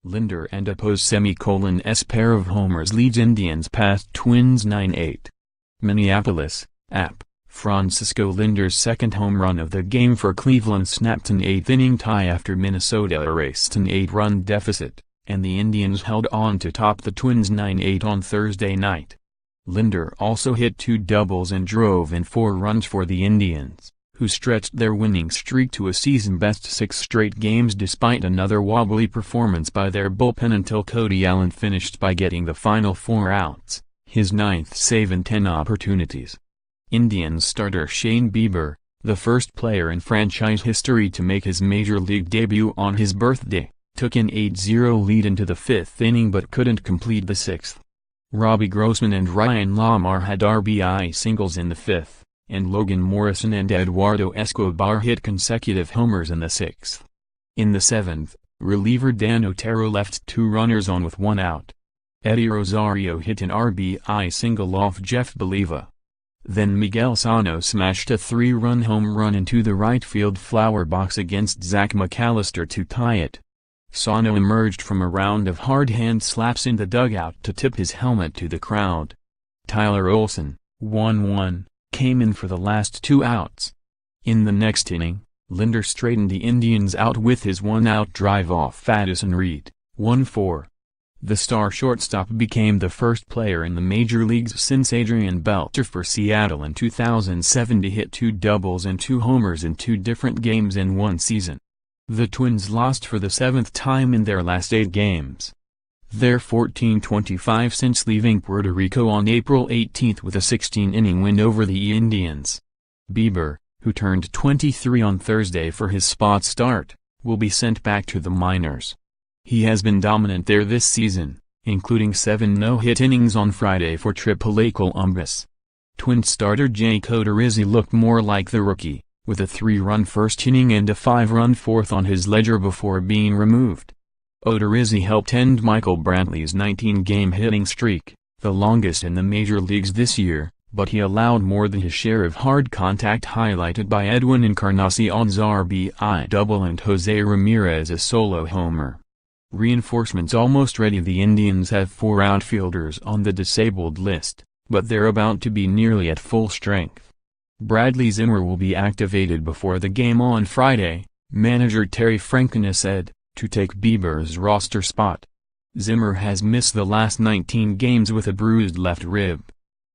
Lindor&apos S pair of homers leads Indians past Twins 9-8. Minneapolis, App. Francisco Lindor's second home run of the game for Cleveland snapped an eighth-inning tie after Minnesota erased an 8-run deficit, and the Indians held on to top the Twins 9-8 on Thursday night. Lindor also hit 2 doubles and drove in 4 runs for the Indians, who stretched their winning streak to a season-best 6 straight games despite another wobbly performance by their bullpen until Cody Allen finished by getting the final 4 outs, his 9th save in 10 opportunities. Indians starter Shane Bieber, the first player in franchise history to make his major league debut on his birthday, took an 8-0 lead into the 5th inning but couldn't complete the 6th. Robbie Grossman and Ryan Lamar had RBI singles in the 5th, and Logan Morrison and Eduardo Escobar hit consecutive homers in the 6th. In the 7th, reliever Dan Otero left 2 runners on with 1 out. Eddie Rosario hit an RBI single off Jeff Beliva. Then Miguel Sano smashed a 3-run home run into the right field flower box against Zach McAllister to tie it. Sano emerged from a round of hard hand slaps in the dugout to tip his helmet to the crowd. Tyler Olson, 1-1, came in for the last 2 outs. In the next inning, Lindor straightened the Indians out with his 1-out drive off Addison Reed, 1-4. The star shortstop became the first player in the major leagues since Adrian Beltre for Seattle in 2007 to hit 2 doubles and 2 homers in 2 different games in one season. The Twins lost for the 7th time in their last 8 games. They're 14-25 since leaving Puerto Rico on April 18 with a 16-inning win over the Indians. Bieber, who turned 23 on Thursday for his spot start, will be sent back to the minors. He has been dominant there this season, including 7 no-hit innings on Friday for AAA Columbus. Twins starter Jake Odorizzi looked more like the rookie, with a 3-run first inning and a 5-run 4th on his ledger before being removed. Odorizzi helped end Michael Brantley's 19-game hitting streak, the longest in the major leagues this year, but he allowed more than his share of hard contact highlighted by Edwin Encarnacion's RBI double and Jose Ramirez's solo homer. Reinforcements almost ready. The Indians have 4 outfielders on the disabled list, but they're about to be nearly at full strength. Bradley Zimmer will be activated before the game on Friday, manager Terry Francona said, to take Bieber's roster spot. Zimmer has missed the last 19 games with a bruised left rib.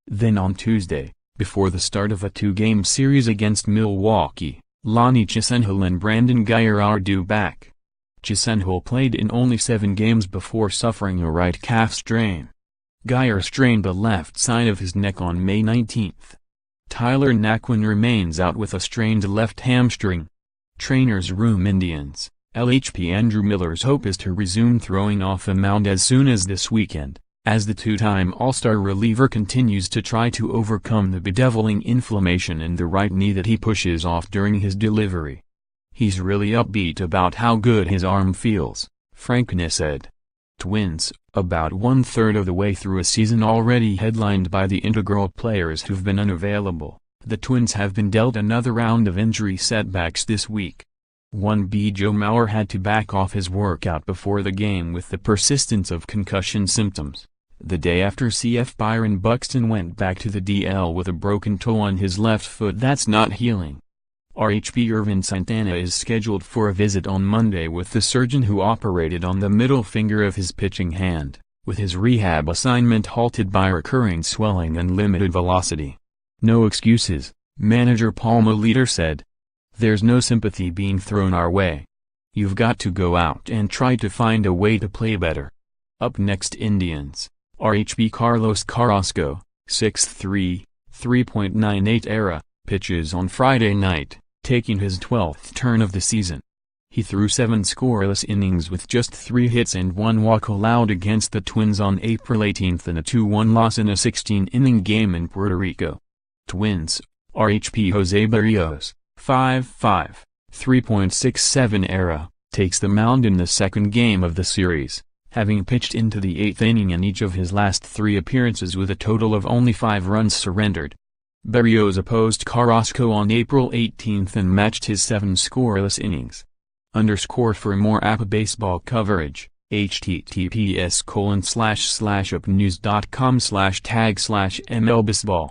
Then on Tuesday, before the start of a 2-game series against Milwaukee, Lonnie Chisenhall and Brandon Guyer are due back. Chisenhall played in only 7 games before suffering a right calf strain. Guyer strained the left side of his neck on May 19. Tyler Naquin remains out with a strained left hamstring. Trainer's room. Indians, LHP Andrew Miller's hope is to resume throwing off a mound as soon as this weekend, as the 2-time All-Star reliever continues to try to overcome the bedeviling inflammation in the right knee that he pushes off during his delivery. He's really upbeat about how good his arm feels, Francona said. Twins, about 1/3 of the way through a season already headlined by the integral players who've been unavailable, the Twins have been dealt another round of injury setbacks this week. 1B Joe Mauer had to back off his workout before the game with the persistence of concussion symptoms, the day after CF Byron Buxton went back to the DL with a broken toe on his left foot that's not healing. RHP Irvin Santana is scheduled for a visit on Monday with the surgeon who operated on the middle finger of his pitching hand, with his rehab assignment halted by recurring swelling and limited velocity. No excuses, manager Paul Molitor said. There's no sympathy being thrown our way. You've got to go out and try to find a way to play better. Up next, Indians, RHP Carlos Carrasco, 6'3", 3.98 ERA, pitches on Friday night, taking his 12th turn of the season. He threw 7 scoreless innings with just 3 hits and 1 walk allowed against the Twins on April 18 in a 2-1 loss in a 16-inning game in Puerto Rico. Twins, RHP Jose Barrios, 5'5", 3.67 ERA, takes the mound in the second game of the series, having pitched into the 8th inning in each of his last 3 appearances with a total of only 5 runs surrendered. Barrios opposed Carrasco on April 18 and matched his 7 scoreless innings. For more app baseball coverage, https://upnews.com/tag/mlbaseball